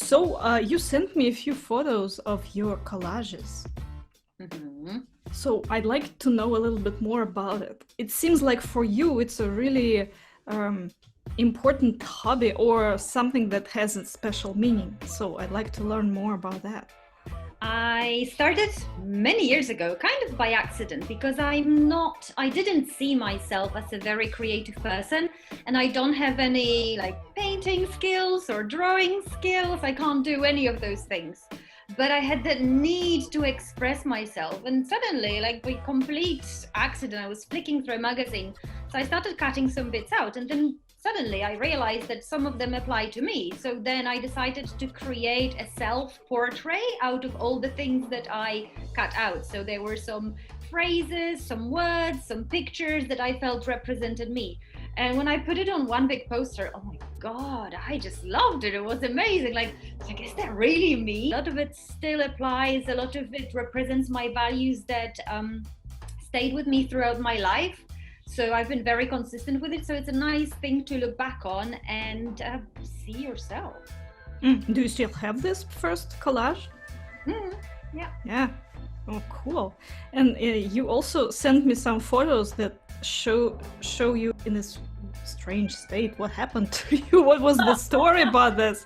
So you sent me a few photos of your collages. Hmm. So I'd like to know a little bit more about it. It seems like for you it's a really um, important hobby or something that has a special meaning. So I'd like to learn more about that. I started many years ago, kind of by accident, because I didn't see myself as a very creative person, and I don't have any like painting skills or drawing skills. I can't do any of those things. But I had that need to express myself, and suddenly, like by complete accident, I was flicking through a magazine. So I started cutting some bits out, and then suddenly I realized that some of them apply to me. So then I decided to create a self-portrait out of all the things that I cut out. So there were some phrases, some words, some pictures that I felt represented me. And when I put it on one big poster, oh my God, I just loved it. It was amazing. Like, is that really me? A lot of it still applies. A lot of it represents my values that stayed with me throughout my life. So I've been very consistent with it. So it's a nice thing to look back on and see yourself. Do you still have this first collage? Yeah. Yeah. Oh, cool. And you also sent me some photos that show you in this strange state. What happened to you? What was the story about this?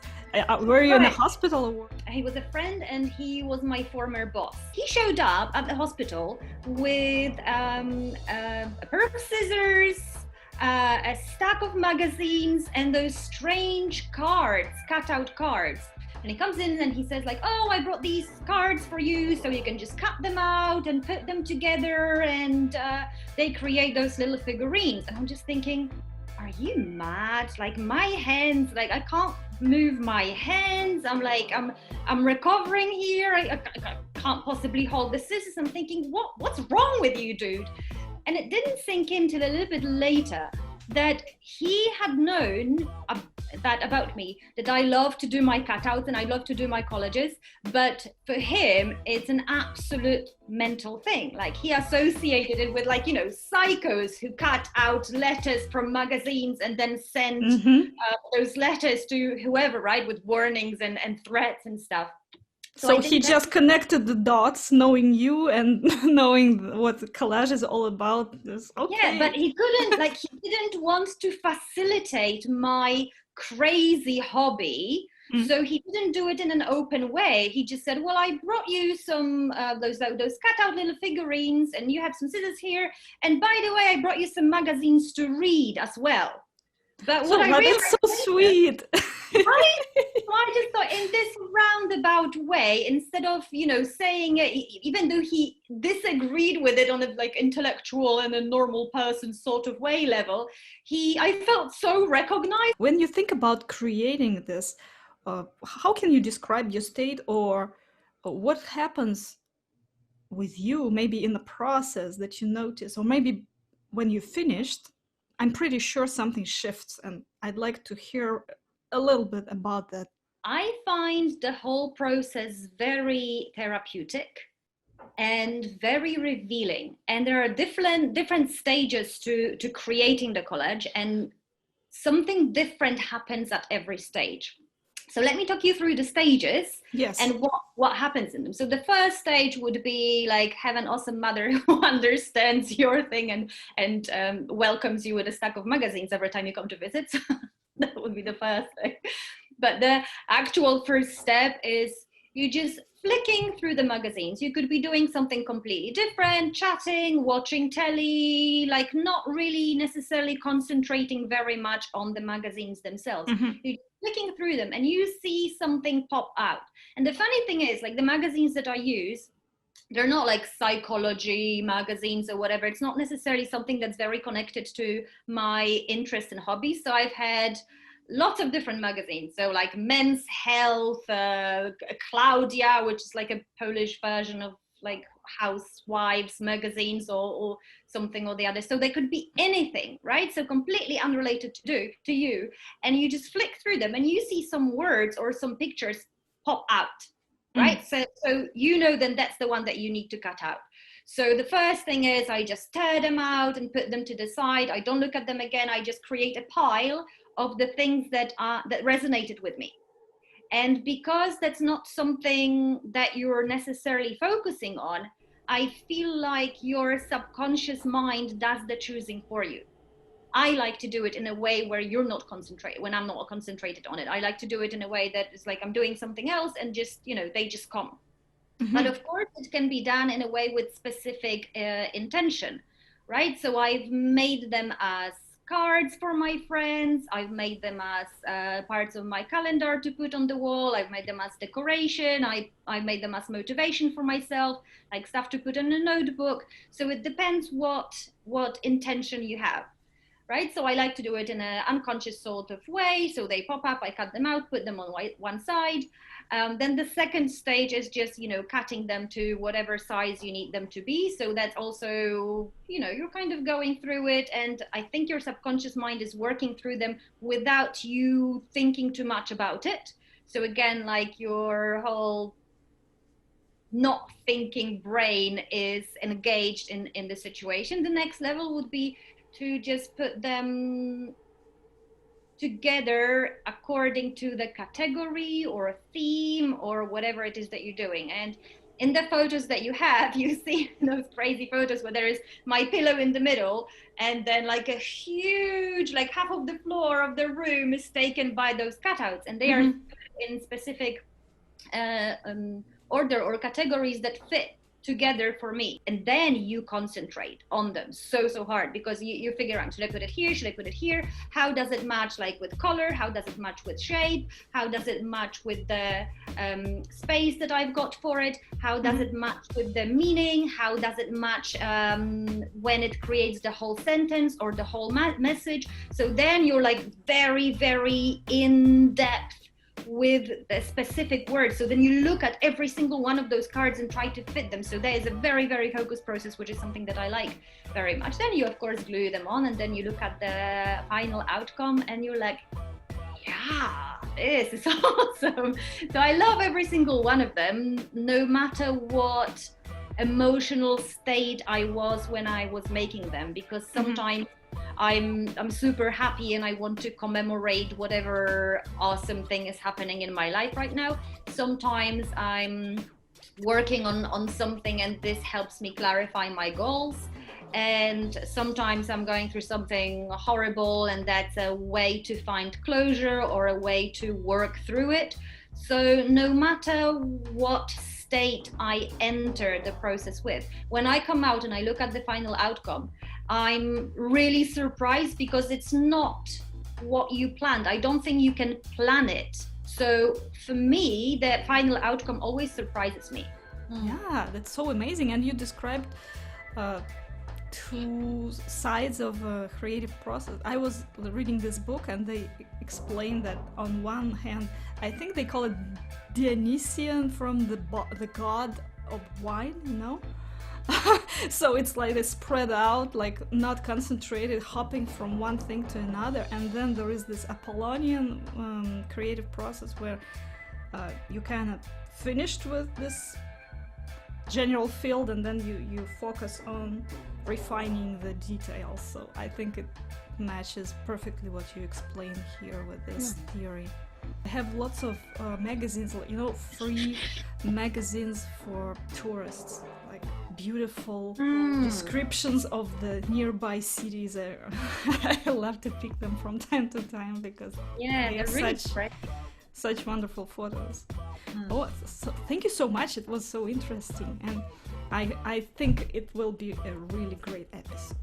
Were you in a Right. hospital or what? He was a friend and he was my former boss. He showed up at the hospital with a pair of scissors, a stack of magazines, and those strange cards, cut-out cards. And he comes in and he says like, oh, I brought these cards for you so you can just cut them out and put them together, and they create those little figurines. And I'm just thinking, are you mad? Like my hands, like I can't move my hands. I'm recovering here. I can't possibly hold the scissors. I'm thinking, what's wrong with you, dude? And it didn't sink in till a little bit later that he had known that about me, that I love to do my cutouts and I love to do my collages. But for him, it's an absolute mental thing. Like he associated it with like, psychos who cut out letters from magazines and then send those letters to whoever, right? With warnings and threats and stuff. So I he think that, just connected the dots, knowing you and knowing what the collage is all about. This yeah, okay. but he couldn't, like, he didn't want to facilitate my crazy hobby. So he didn't do it in an open way. He just said, well, I brought you some those cut out little figurines, and you have some scissors here. And by the way, I brought you some magazines to read as well. But what So I well, that's realized so later, sweet. right? So I just thought in this roundabout way, instead of, saying it, even though he disagreed with it on a like intellectual and a normal person sort of way level, I felt so recognized. When you think about creating this, how can you describe your state, or what happens with you maybe in the process that you notice, or maybe when you finished? I'm pretty sure something shifts, and I'd like to hear a little bit about that. I find the whole process very therapeutic and very revealing. And there are different stages to creating the collage, and something different happens at every stage. So let me talk you through the stages. Yes. And what happens in them. So the first stage would be like, have an awesome mother who understands your thing and welcomes you with a stack of magazines every time you come to visit. So that would be the first thing. But the actual first step is you just flicking through the magazines. You could be doing something completely different, chatting, watching telly, like not really necessarily concentrating very much on the magazines themselves. You're flicking through them and you see something pop out. And the funny thing is, like the magazines that I use, they're not like psychology magazines or whatever. It's not necessarily something that's very connected to my interests and hobbies. So I've had lots of different magazines. So like Men's Health, Claudia, which is like a Polish version of like housewives magazines or something or the other. So they could be anything, right? So completely unrelated to you. And you just flick through them and you see some words or some pictures pop out, right? So then that's the one that you need to cut out. So the first thing is I just tear them out and put them to the side. I don't look at them again. I just create a pile of the things that resonated with me. And because that's not something that you're necessarily focusing on, I feel like your subconscious mind does the choosing for you. I like to do it in a way where you're not concentrated, when I'm not concentrated on it. I like to do it in a way that is like I'm doing something else and just, they just come. But of course, it can be done in a way with specific intention, right? So I've made them as cards for my friends. I've made them as parts of my calendar to put on the wall. I've made them as decoration. I made them as motivation for myself, like stuff to put in a notebook. So it depends what intention you have. Right? So I like to do it in an unconscious sort of way. So they pop up, I cut them out, put them on one side. Then the second stage is just, cutting them to whatever size you need them to be. So that's also, you're kind of going through it. And I think your subconscious mind is working through them without you thinking too much about it. So again, like your whole not thinking brain is engaged in the situation. The next level would be to just put them together according to the category or a theme or whatever it is that you're doing. And in the photos that you have, you see those crazy photos where there is my pillow in the middle, and then like a huge, like half of the floor of the room is taken by those cutouts, and they are in specific order or categories that fit together for me. And then you concentrate on them so hard, because you figure out, should I put it here, should I put it here, how does it match like with color, how does it match with shape, how does it match with the space that I've got for it, how does it match with the meaning, how does it match when it creates the whole sentence or the whole message. So then you're like very, very in depth with a specific word. So then you look at every single one of those cards and try to fit them. So there is a very, very focused process, which is something that I like very much. Then you of course glue them on, and then you look at the final outcome and you're like, yeah, this is awesome. So I love every single one of them, no matter what emotional state I was when I was making them, because sometimes I'm super happy and I want to commemorate whatever awesome thing is happening in my life right now. Sometimes I'm working on something and this helps me clarify my goals. And sometimes I'm going through something horrible and that's a way to find closure or a way to work through it. So no matter what state I enter the process with, when I come out and I look at the final outcome, I'm really surprised, because it's not what you planned. I don't think you can plan it. So for me, the final outcome always surprises me. Yeah, that's so amazing. And you described two sides of a creative process. I was reading this book and they explain that on one hand, I think they call it Dionysian, from the god of wine, so it's like they spread out, like not concentrated, hopping from one thing to another. And then there is this Apollonian creative process where you kind of finished with this general field, and then you focus on refining the details. So I think it matches perfectly what you explained here with this theory. I have lots of magazines, free magazines for tourists, like beautiful descriptions of the nearby cities. I love to pick them from time to time, because they are really such wonderful photos. Oh, so thank you so much. It was so interesting, and I think it will be a really great episode.